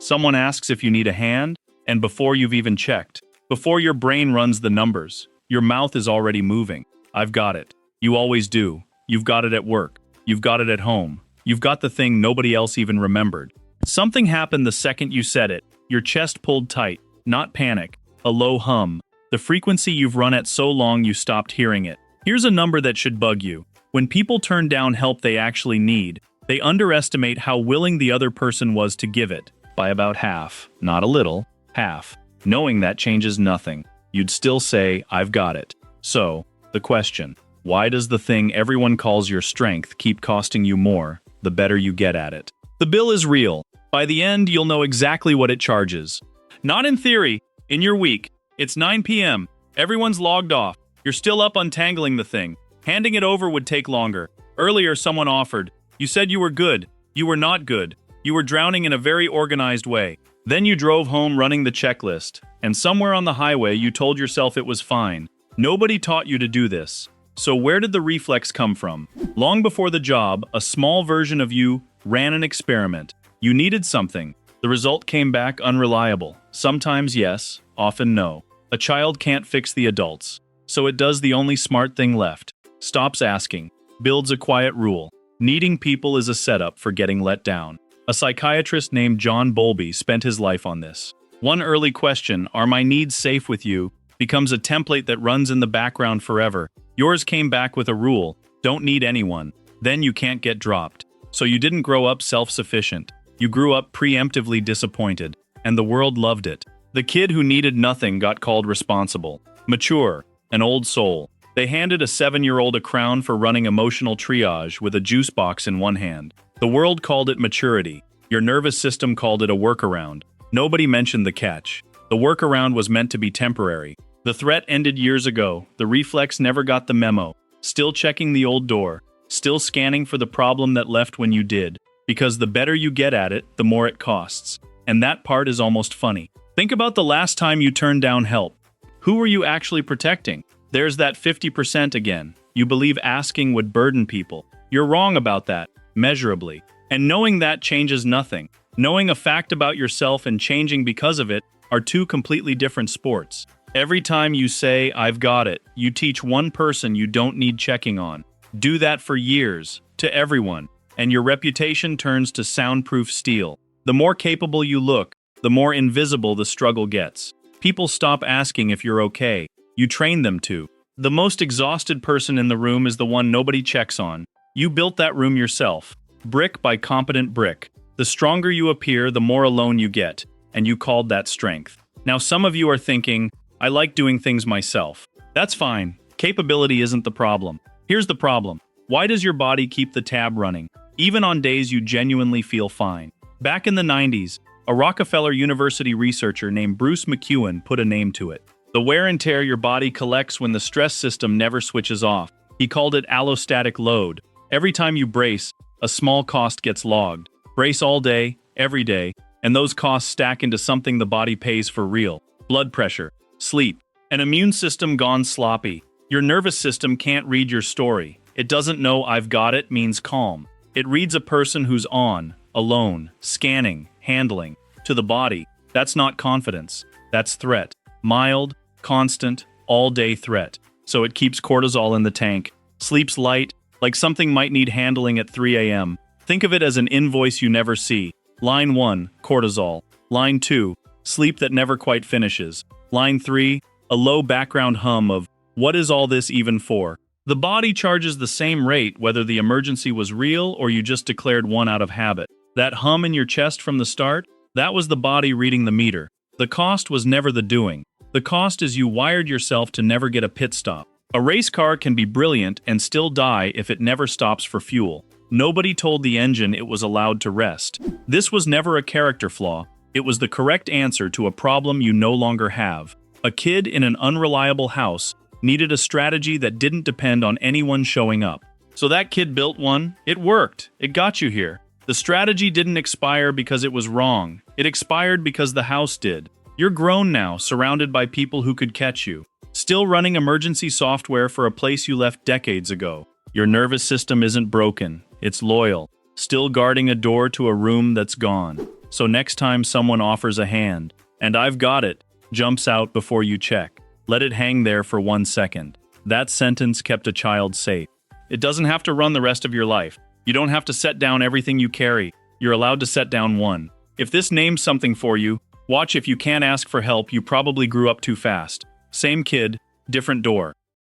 Someone asks if you need a hand, and before you've even checked, before your brain runs the numbers, your mouth is already moving. I've got it. You always do. You've got it at work. You've got it at home. You've got the thing nobody else even remembered. Something happened the second you said it. Your chest pulled tight, not panic, a low hum. The frequency you've run at so long you stopped hearing it. Here's a number that should bug you. When people turn down help they actually need, they underestimate how willing the other person was to give it. By about half. Not a little. Half. Knowing that changes nothing. You'd still say, I've got it. So, the question, why does the thing everyone calls your strength keep costing you more, the better you get at it? The bill is real. By the end, you'll know exactly what it charges. Not in theory, in your week. It's 9 p.m. Everyone's logged off. You're still up untangling the thing. Handing it over would take longer. Earlier, someone offered. You said you were good. You were not good. You were drowning in a very organized way. Then you drove home running the checklist, and somewhere on the highway you told yourself it was fine. Nobody taught you to do this. So where did the reflex come from? Long before the job, a small version of you ran an experiment. You needed something. The result came back unreliable. Sometimes yes, often no. A child can't fix the adults. So it does the only smart thing left. Stops asking. Builds a quiet rule. Needing people is a setup for getting let down. A psychiatrist named John Bowlby spent his life on this. One early question, are my needs safe with you, becomes a template that runs in the background forever. Yours came back with a rule, don't need anyone. Then you can't get dropped. So you didn't grow up self-sufficient. You grew up preemptively disappointed. And the world loved it. The kid who needed nothing got called responsible. Mature. An old soul. They handed a 7-year-old a crown for running emotional triage with a juice box in one hand. The world called it maturity. Your nervous system called it a workaround. Nobody mentioned the catch. The workaround was meant to be temporary. The threat ended years ago. The reflex never got the memo. Still checking the old door. Still scanning for the problem that left when you did. Because the better you get at it, the more it costs. And that part is almost funny. Think about the last time you turned down help. Who were you actually protecting? There's that 50% again. You believe asking would burden people. You're wrong about that, measurably. And knowing that changes nothing. Knowing a fact about yourself and changing because of it are two completely different sports. Every time you say, I've got it, you teach one person you don't need checking on. Do that for years, to everyone, and your reputation turns to soundproof steel. The more capable you look, the more invisible the struggle gets. People stop asking if you're okay. You train them to. The most exhausted person in the room is the one nobody checks on. You built that room yourself, brick by competent brick. The stronger you appear, the more alone you get, and you called that strength. Now some of you are thinking, I like doing things myself. That's fine. Capability isn't the problem. Here's the problem. Why does your body keep the tab running, even on days you genuinely feel fine? Back in the 90s, a Rockefeller University researcher named Bruce McEwen put a name to it. The wear and tear your body collects when the stress system never switches off. He called it allostatic load. Every time you brace, a small cost gets logged. Brace all day, every day, and those costs stack into something the body pays for real. Blood pressure, sleep, an immune system gone sloppy. Your nervous system can't read your story. It doesn't know I've got it means calm. It reads a person who's on, alone, scanning, handling. To the body, that's not confidence. That's threat. Mild, constant, all-day threat. So it keeps cortisol in the tank. Sleeps light, like something might need handling at 3 a.m. Think of it as an invoice you never see. Line 1, cortisol. Line 2, sleep that never quite finishes. Line 3, a low background hum of, what is all this even for? The body charges the same rate whether the emergency was real or you just declared one out of habit. That hum in your chest from the start, that was the body reading the meter. The cost was never the doing. The cost is you wired yourself to never get a pit stop. A race car can be brilliant and still die if it never stops for fuel. Nobody told the engine it was allowed to rest. This was never a character flaw. It was the correct answer to a problem you no longer have. A kid in an unreliable house needed a strategy that didn't depend on anyone showing up. So that kid built one. It worked. It got you here. The strategy didn't expire because it was wrong. It expired because the house did. You're grown now, surrounded by people who could catch you. Still running emergency software for a place you left decades ago. Your nervous system isn't broken. It's loyal. Still guarding a door to a room that's gone. So next time someone offers a hand, and I've got it, jumps out before you check. Let it hang there for 1 second. That sentence kept a child safe. It doesn't have to run the rest of your life. You don't have to set down everything you carry. You're allowed to set down one. If this names something for you, watch. If you can't ask for help, you probably grew up too fast. Same kid, different door.